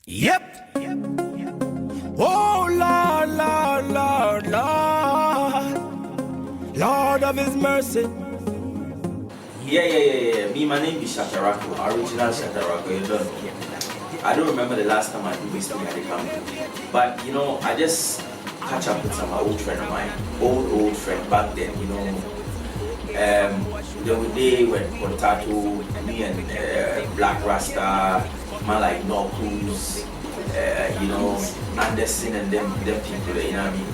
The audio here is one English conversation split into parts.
Yep. Oh Lord, Lord, Lord, Lord, Lord of His mercy. Yeah. Me, my name is Shatta Rako, original Shatta Rako. You don't know. I don't remember the last time I did this thing at the company, but you know, I just catch up with some old friend of mine, old friend back then. You know, the day when Potato, me and Black Rasta, man like Knuckles, you know, Anderson and them people, you know what I mean.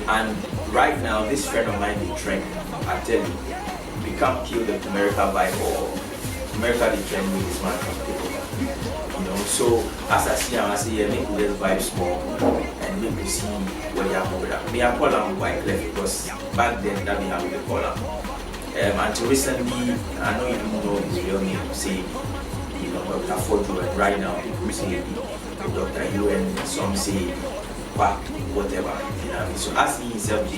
And right now, this friend of mine, they trend. I tell you, we can't kill the America vibe or America the trend with this man from people. You know, so as I see him, I say, yeah, make this vibe small and make you see where you're moving at. Me, I call him White Clef because back then that be how we call him. Until recently, I know you don't know his real name, say, you know, Dr. Fordjour, and right now people say Dr. UN, some say Quack, whatever, you know what I mean. So ask me himself, we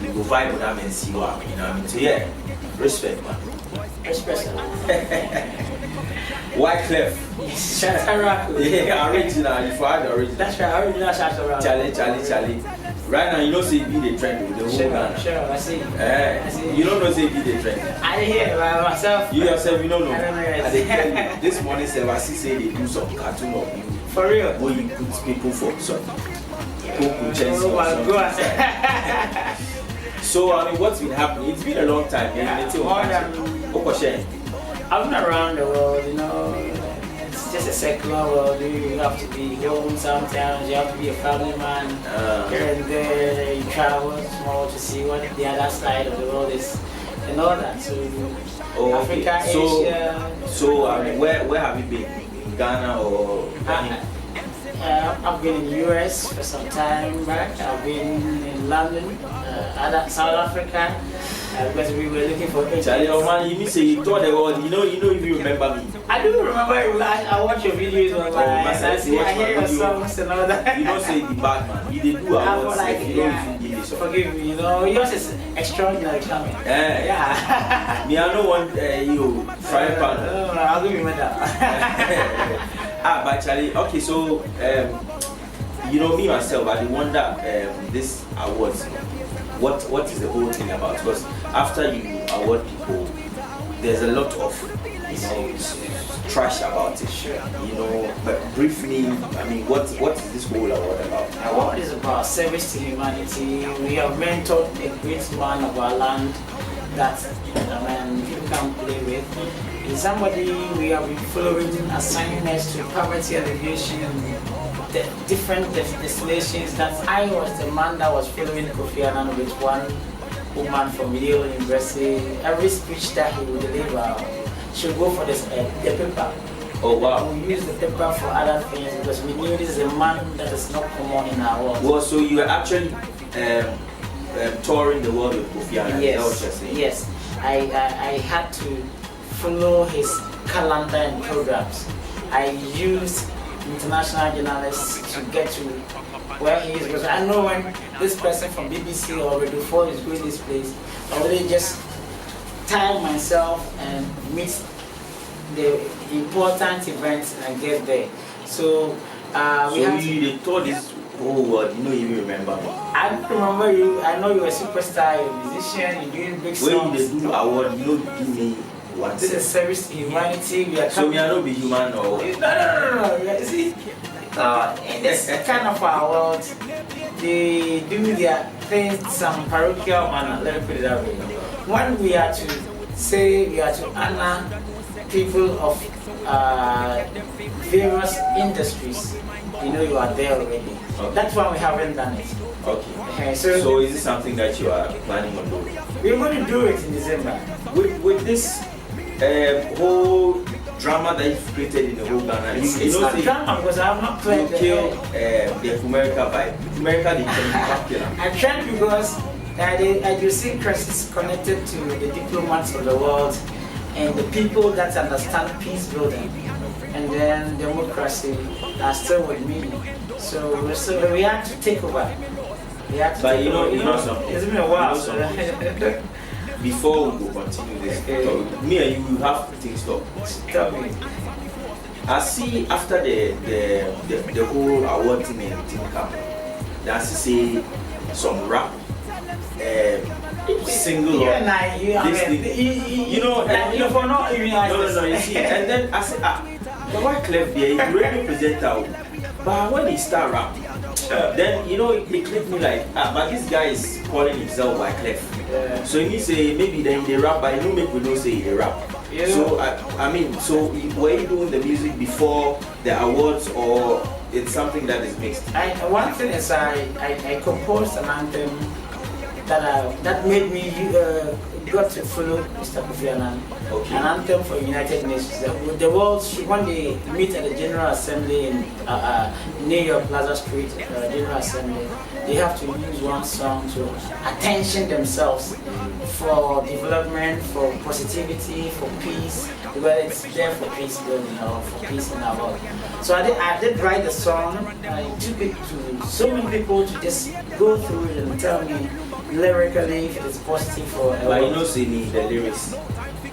go vibe with him and see what, you know what I mean. So yeah, respect, man. Respect. White Clef. Shatta Rako. Yeah, original. You find the original. That's right, original Shatta Rako. Charlie. Right now, you know, say be the trend with the whole Ghana. Sure, I see. You don't know, say be the trend. I hear it by myself. You yourself, you don't know. I don't know yet. And they tell you, this morning, I see say they do some cartoon of you. For real? Where you put people for some. Oh my God. So, I mean, what's been happening? It's been a long time. I've been around the world, you know. It's just a secular world. You have to be home sometimes. You have to be a family man. Here and there, you travel small to see what the other side of the world is and all that. So, Africa, Asia. So, I mean, where have you been? Ghana or? I've been in the US for some time back. I've been in London, South Africa, because we were looking for agents. Charlie, oh man, you say you told the world, you know if you remember me. I do remember you. I watch your videos online. I hear your songs and all that. You don't say the bad man. You did do our work. Like, forgive me, you know, yours is extraordinary coming. Yeah. Me, I don't want you fry pan. No, I'll give you medal. But Charlie, okay, so you know me myself, I wonder this awards, what is the whole thing about? Because after you award people, there's a lot of trash about it. Sure. You know, but briefly, I mean, what is this whole award about? Award is about service to humanity. We have mentored a great man of our land that people can play with. Is somebody we have been following assignments to poverty alleviation, the different destinations. That I was the man that was following Kofi Annan with one woman from Yale University. Every speech that he would deliver, she would go for this, the paper. Oh wow. We use the paper for other things because we knew this is a man that is not common in our world. Well, so you were actually touring the world with Kofi Annan. Yes. Is that what you're saying? Yes. I had to follow his calendar and programs. I used international journalists to get to where he is, because I know when this person from BBC or Radio 4 is going this place, I really just time myself and meet the important events and get there. So they told this whole world, you know, you remember me. I don't remember you. I know you're a superstar, you're a musician, you're doing big songs. When you do award, you know, give me one. This is service to humanity. We are so we are not be human or? No. You see, in this kind of our world, they do their things some parochial manner. Let me put it that way. When we are to say we are to honor people of various industries, you know you are there already. Okay. That's why we haven't done it. Okay. So is it something that you are planning on doing? We're going to do it in December. With this whole drama that you've created in the whole Ghana, it's not drama because I have not played the America vibe. America the popular. I tried because the idiosyncrasy is connected to the diplomats of the world and the people that understand peace building and then democracy are still with me. So we have to take over. But you know something. It's been a while. Before we go continue this, me and you will have things to tell me. I see after the whole award thing and team camp, I see some rap, single. You and I, you know, you for not even no, you see, and then I said, the white Clef there, he really present out, but when he start rap, then you know it clicked me like, but this guy is calling himself white Clef. Yeah. So he say maybe then they rap, but he make we know say he rap. Yeah. So I mean, so were you doing the music before the awards, or it's something that is mixed? One thing is I composed an anthem that made me got to follow Mr. Kofi Annan. Okay. An anthem for United Nations. The world when they meet at the General Assembly in New York Plaza Street, General Assembly, they have to use one song to attention themselves for development, for positivity, for peace, because it's there for peace building or for peace in our world. So I did write the song. I took it to so many people to just go through it and tell me lyrically if it is positive or. But you know, see me the lyrics.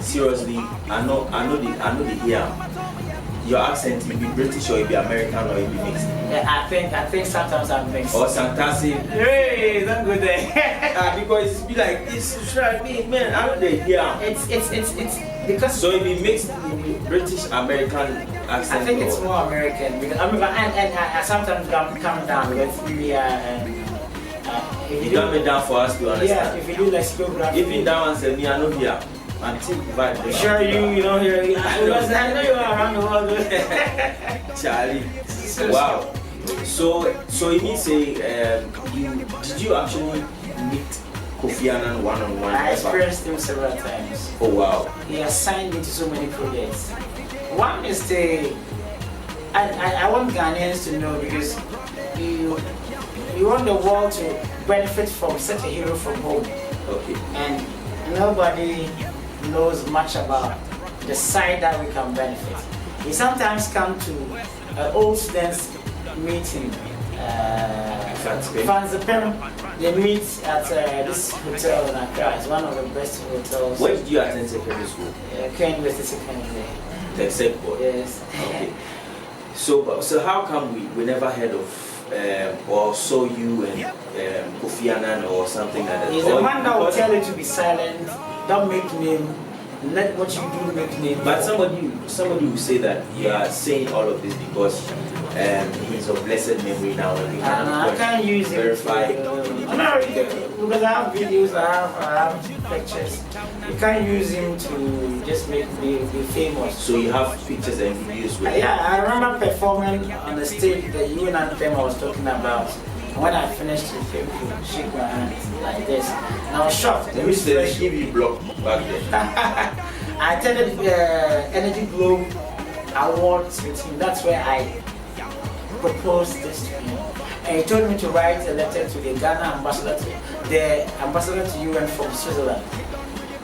Seriously, I know the here. Your accent will be British or it be American or it be mixed. Yeah, I think sometimes I'm mixed. Or fantastic. Hey, don't go there. Because it's be like this. Try me, man. I know the here. It's because. So it be mixed with British American accent. I think it's more American because I sometimes come down because we you dumb it down for us to understand. Yeah, if you do lexicography. If you down and say me, I know here. Until vibe. Sure, you know here. Because I know you are around the world. Charlie. Wow. So you need to say, did you actually meet Kofi Annan one-on-one? I experienced him several times. Oh wow. He assigned me to so many projects. One is I want Ghanaians to know because you want the world to benefit from such a hero from home. Okay. And nobody knows much about the side that we can benefit. We sometimes come to an old students meeting. Fanzapem, they meet at this hotel in Accra. It's one of the best hotels. Where did you attend secondary school? Ken University Secondary. Except for Yes. Okay. So how come we never heard of or saw you and Kofi Annan or something like that? He's the man that will tell you to be silent, don't make name, let what you do make name. But somebody will say that you are saying all of this because he's of blessed memory now and I can't use it. Verify. No, because I have videos, I have pictures. You can't use him to just make me be famous. So you have pictures and videos with Yeah, I remember performing on the stage the UN anthem I was talking about. When I finished it, people shake my hand like this. And I was shocked. Let me say they give you block back then. I attended the Energy Globe Awards with him. That's where I proposed this to him. And he told me to write a letter to the Ghana ambassador, the ambassador to UN from Switzerland.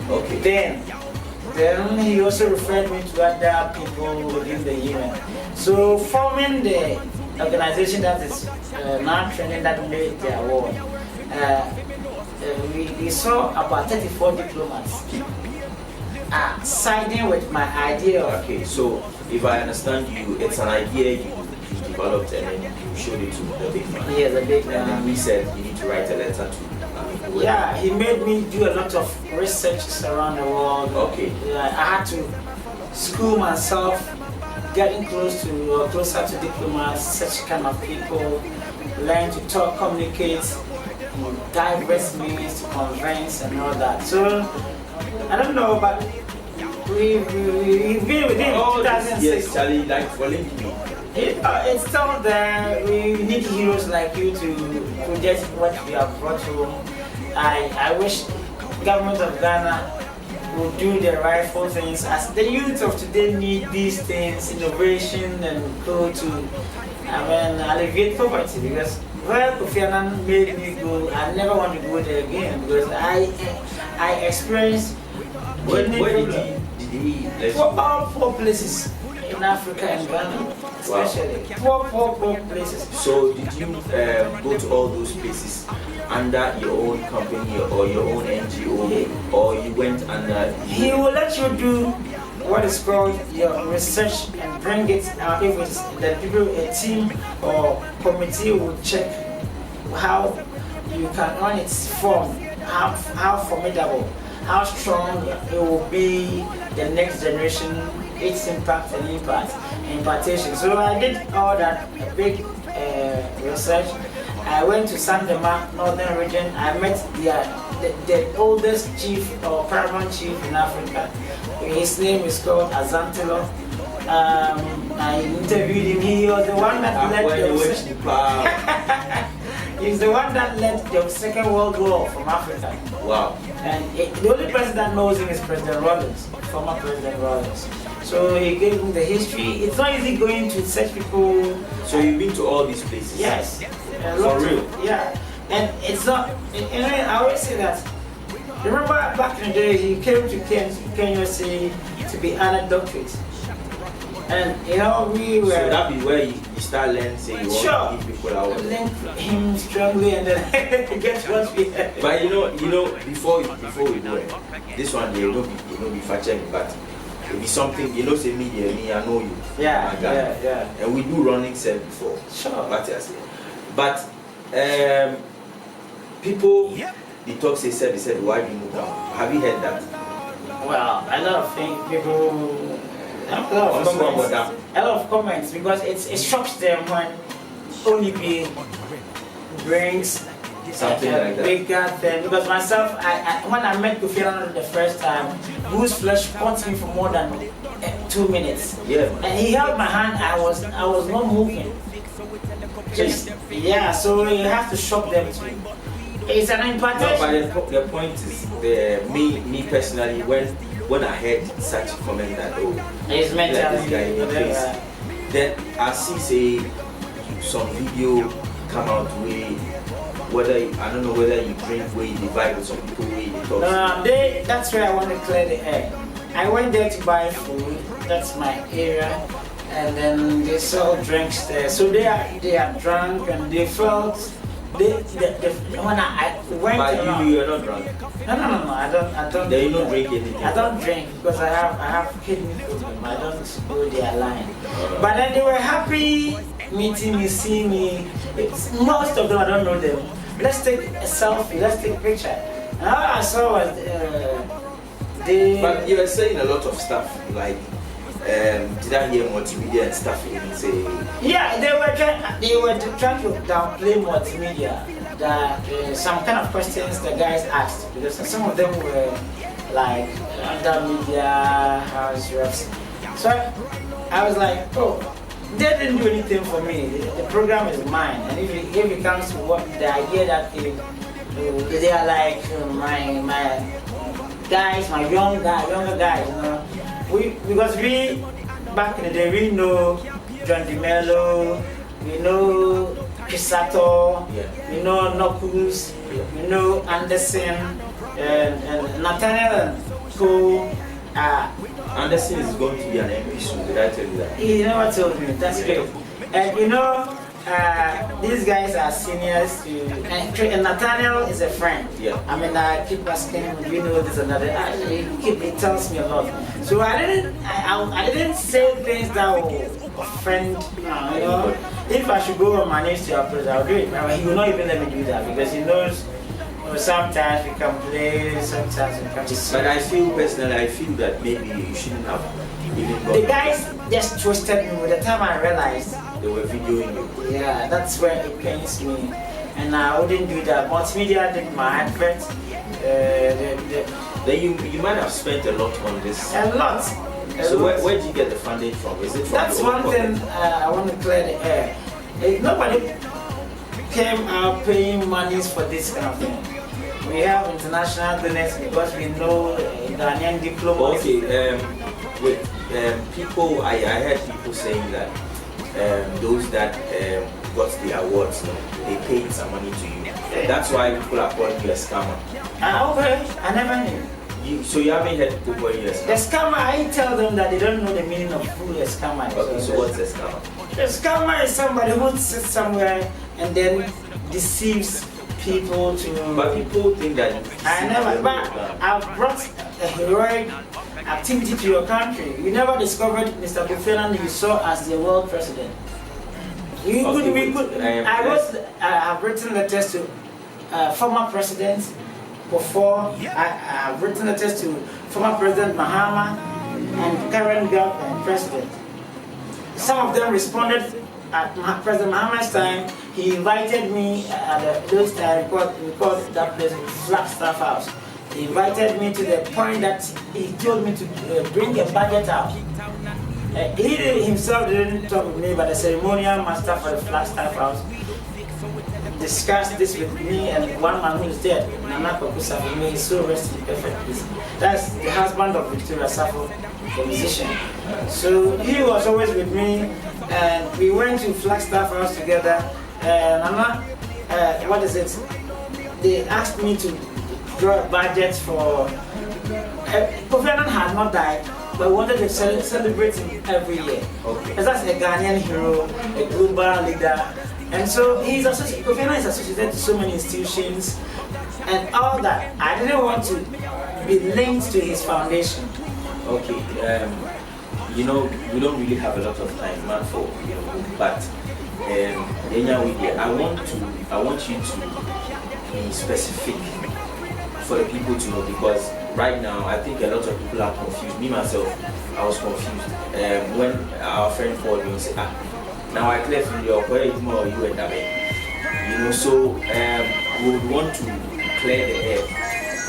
Okay. Then he also referred me to other people within the UN. So forming the organization that is now training that made the award, we saw about 34 diplomats siding with my idea. Okay, so if I understand you, it's an idea you developed and then you showed it to the big man. Yeah, the big And man. then he said you need to write a letter to Yeah, he made me do a lot of researches around the world. Okay. I had to school myself, getting closer to diplomats, such kind of people, learn to talk, communicate, diverse means to convince and all that. So I don't know, but we've been with him in 2006. Yes, Charlie, like for link me. It's still there. We need heroes like you to project what we have brought home. I wish government of Ghana will do the rightful things, as the youth of today need these things, innovation and go to alleviate poverty, because where Kofi Annan made me go, I never want to go there again, because I experienced Where did he let you all poor places in Africa and Ghana, especially. Wow. Poor places. So did you go to all those places under your own company or your own NGO, or you went under? He will let you do what is called your research and bring it out. If it's the people, a team or committee will check how you can on its form, how formidable, how strong it will be the next generation, its impact and impartation. So I did all that big research. I went to Sandema, Northern Region. I met the oldest chief or paramount chief in Africa. His name is called Azantilo. I interviewed him. He was the one that led he's the one that led the Second World War from Africa. Wow. And the only person that knows him is President Rawlings, former President Rawlings. So he gave me the history. It's not easy going to such people. So you've been to all these places? Yes. For real? Yeah. And it's not, I always say that, remember back in the day, he came to Kenya City to be honored doctorate. And we were... So that be where you start learning, say you want to give people out. Link him strongly and then get what we have. But before we do it, this one there will be fact checking, but it'll be something, say media, me, I know you. Yeah, yeah. And we do running set before. Sure. But people, they talk, they said, why do you move down? Have you heard that? Well, a lot of things, people, a lot of comments, because it shocks them when only brings something like that. Bigger thing. Because myself, when I met Kofi Annan the first time, Goose Flesh caught me for more than 2 minutes. Yeah. And he held my hand. I was not moving. So you have to shock them too. It's an impartation. No, but the point is, me personally, when I heard such a comment that it's meant this guy in the place, then I see some video come out where I don't know whether you drink where you vibe with some people where you talk. That's where I want to clear the air. I went there to buy food. That's my area. And then they sell drinks there. So they are drunk and they felt when I went around. You are not drunk? No, I don't. Then you don't drink anything? I don't drink because I have kidney problem. I don't go their line. But then they were happy meeting me, seeing me. Most of them, I don't know them. Let's take a selfie, let's take a picture. And all I saw was But you were saying a lot of stuff like, did I hear multimedia and stuff even say? Yeah, they were trying to downplay multimedia. That some kind of questions the guys asked, because some of them were like under media house refs. So I was like, they didn't do anything for me. The program is mine, and if it comes to the idea that they are like my guys, my younger guys, because we back in the day we know John DeMello, we know Kisato, we know Knuckles, we know Anderson, and Nathaniel who Anderson is going to be an MP soon. Did I tell you that? He never told me. That's great. And these guys are seniors to, and Nathaniel is a friend. Yeah. I mean, I keep asking him, do you know this and that? He tells me a lot. So I didn't say things that will offend. If I should go on my knees to approach, I'll do it. He will not even let me do that because he knows. Sometimes we can play, sometimes we can just... But I feel that maybe you shouldn't have even gone. The guys just twisted me. By the time I realized they were videoing you. Yeah, that's where it pains me. And I wouldn't do that. Multimedia did my advert. Then you might have spent a lot on this. A lot. So where did you get the funding from? Is it from That's one thing I want to clear the air. Nobody came out paying monies for this kind of thing. We have international donors because we know Ghanaian diplomats. Okay, people, I heard people saying that those that got the awards, they paid some money to you. That's why people are calling you a scammer. Okay, I never knew. So you haven't heard people calling you a scammer? The scammer, I tell them that they don't know the meaning of who a scammer is. Okay, so what's a scammer? A scammer is somebody who sits somewhere and then deceives people to... But people think that... I never, but I've brought a heroic activity to your country. You never discovered Mr. Kofi Annan you saw as the world president. I have written letters to former presidents before. I have written letters to former President Mahama and current government president. Some of them responded at President Mahama's time. He invited me at those times, we called that place Flagstaff House. He invited me to the point that he told me to bring a budget out. He himself didn't talk with me, but the ceremonial master for the Flagstaff House discussed this with me and one man who is dead, Nana Pakusa, who is so rested in perfect peace. That's the husband of Victoria Safo, the musician. So he was always with me, and we went to Flagstaff House together. Nana, they asked me to draw a budget for. Kofi Annan had not died, but we wanted to celebrate him every year. Okay. Because that's a Ghanaian hero, a global leader. And so Kofi Annan is associated to so many institutions and all that. I didn't want to be linked to his foundation. Okay, we don't really have a lot of time, man, for but I want you to be specific for the people to know, because right now I think a lot of people are confused. Me myself, I was confused when our friend Fordjour said, now I clear from your where is more you and that, so we would want to clear the air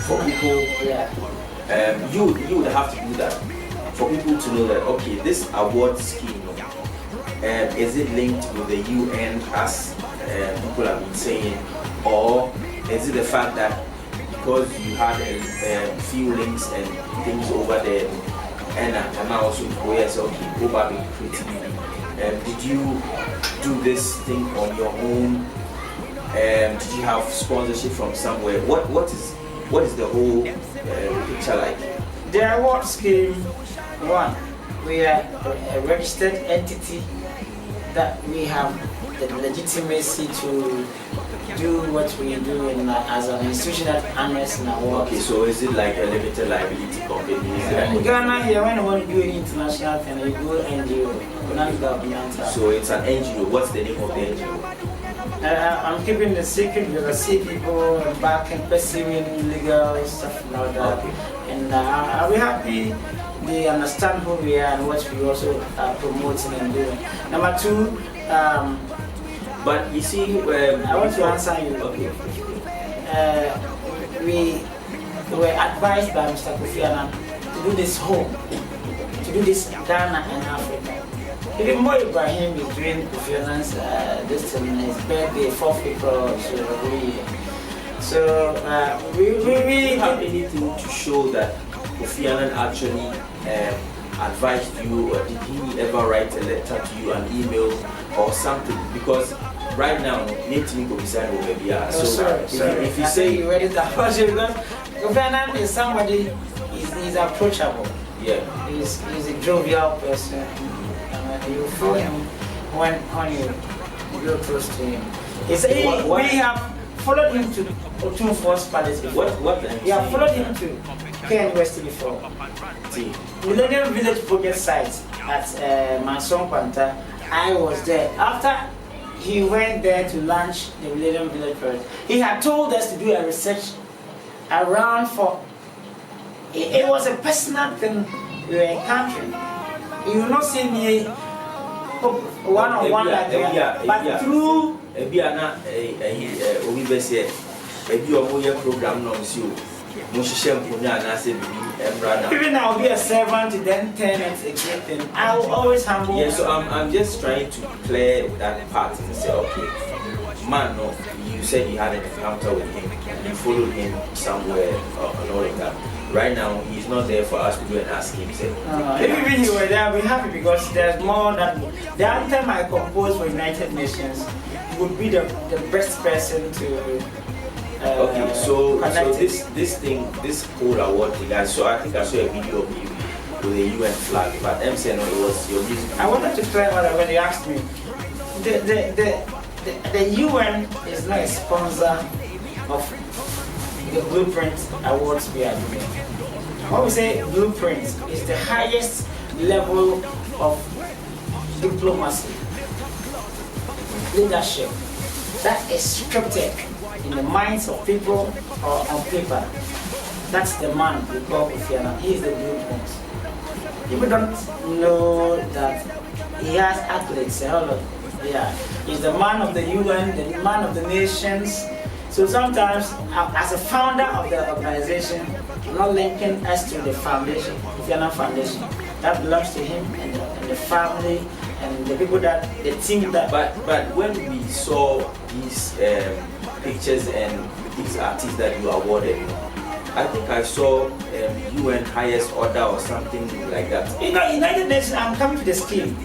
for people. You would have to do that for people to know that, okay, this award scheme, is it linked with the UN as people have been saying, or is it the fact that because you had a few links and things over there, and now also yes, okay, go back and creativity. Did you do this thing on your own? Did you have sponsorship from somewhere? What is the whole picture like? The award scheme, one, we are a registered entity that we have the legitimacy to do what we do as an institution that honors an award. Okay, so is it like a limited liability company? In Ghana here, when you want to do any international thing, you go NGO, non-governmental. So it's an NGO. What's the name of the NGO? I'm keeping the secret because I see people back and pursuing legal stuff like that. Okay. And I'll be happy they understand who we are and what we also are promoting and doing. Number two, but you see, I want to answer you. Okay. We were advised by Mr. Kofi Annan to do this home, to do this Ghana and Africa. Even more Ibrahim is doing Kofi Annan's this thing, his birthday, 4th April every year. So we have anything to show that Kofi Annan actually advised you, or did he ever write a letter to you, an email or something? Because right now, Nathan Kofi will be here. So if you say you ready to approach it, because Kofi Annan is somebody, he's approachable. Yeah. He's a jovial person. You feel him when you go close to him. We have followed him to Otun Force Palace before. What? We have followed him to Ken West before. Millennium Village project site at Manson Kwanta. I was there. After he went there to launch the Millennium Village project, he had told us to do a research around for. It was a personal thing we were encountering. You will not see me one-on-one like that, but through program even I'll be a servant, then turn it a great thing. I will always humble. Yeah, so I'm just trying to clear that part and say, okay, man, no, you said you had an encounter with him, you followed him somewhere and all of that. Right now, he's not there for us to go and ask him. Say, if he were there, I'll be happy because there's more that the anthem I composed for United Nations would be the best person to. Okay, so this whole award thing, I think I saw a video of you with a UN flag, but I'm saying no, it was your music. I wanted to clear that when you asked me. The UN is not a sponsor of the Blueprint Awards we are doing. When we say blueprint, it's the highest level of diplomacy, leadership that is scripted in the minds of people or on paper. That's the man we call Kofi Annan. He is the blueprint. People don't know that he has athletes. Yeah, he's the man of the UN, the man of the nations. So sometimes, as a founder of the organization, I'm not linking us to the foundation, Kofi Annan Foundation. That belongs to him and the family and the people that, the team that. But when we saw these pictures and these artists that you awarded, I think I saw UN highest order or something like that. You know, United Nations, I'm coming to the scheme.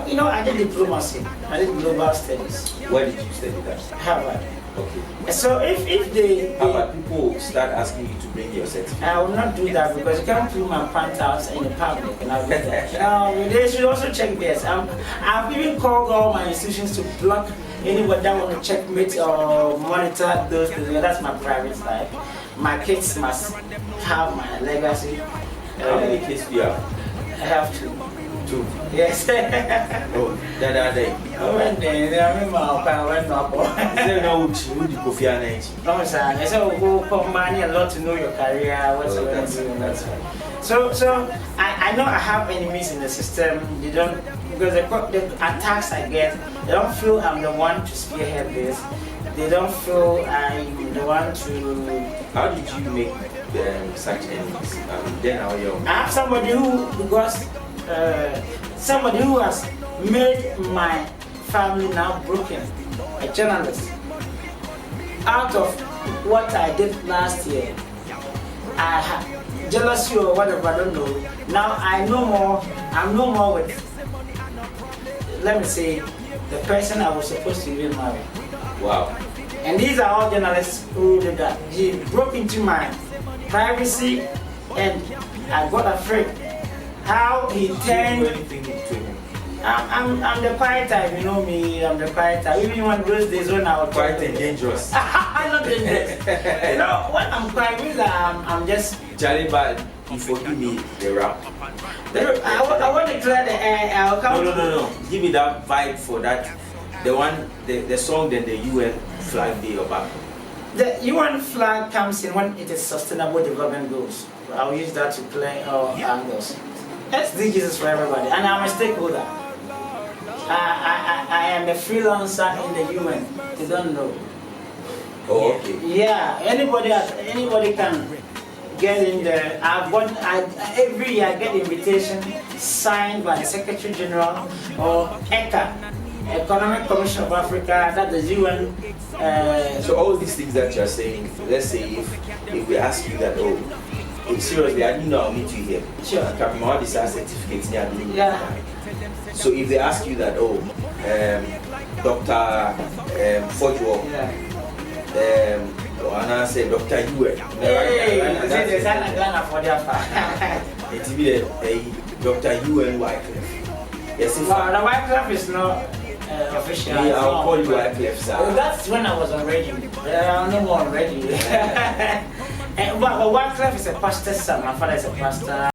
You know, I did diplomacy. I did global studies. Where did you study that? Harvard. Okay. So if they Harvard, people start asking you to bring your certificate. I will not do that because you can't pull my pants out in the public and I'll do that. They should also check this. I've even called all my institutions to block anyone that want to checkmate or monitor those things. That's my private life. My kids must have my legacy. How many kids do you have? I have two. Two. Yes. Oh, that are they. I went there. I went up. Is there no Kofi Annan? No, sir. I said, go for money a lot to know your career. What's the That's right. So I know I have enemies in the system. They don't, because the attacks I get, they don't feel I'm the one to spearhead this. They don't feel I'm the one to. How did you make such enemies? Then how you? I have somebody who has made my family now broken. A journalist. Out of what I did last year, I had jealousy or whatever, I don't know. Now I'm no more with, let me say, the person I was supposed to even marry. Wow. And these are all journalists who did that. He broke into my privacy and I got afraid. How he turned. Anything to him? I'm the quiet type, you know me, I'm the quiet type. Even one of those days when I was Quiet and dangerous. I'm not dangerous. You know, when I'm quiet, means I'm just. Charlie, but you forgive me the rap. I want to clear the air. I'll come. No. Give me that vibe for that. The one, the song, then the UN flag day or back. The UN flag comes in when it is sustainable development goals. I'll use that to play our angles. SDGs is for everybody, and I'm a stakeholder. I am a freelancer in the UN. They don't know. Oh, okay. Yeah, anybody can get in there. Every year I get invitation signed by the Secretary General or ECA, Economic Commission of Africa, that the UN. So all these things that you're saying, let's say if we ask you that, oh, seriously, I didn't know I'll meet you here. Sure. All these certificates here. Yeah. So if they ask you that, oh, Dr. Fordjour, and I say Dr. UN. Hey, It's be Dr. UN Wycliffe. Yes, well, the Wycliffe is not official. Yeah, I'll call you Wycliffe, sir. Well, that's when I was already. I'm no more already. But Wycliffe is a pastor's son. My father is a pastor.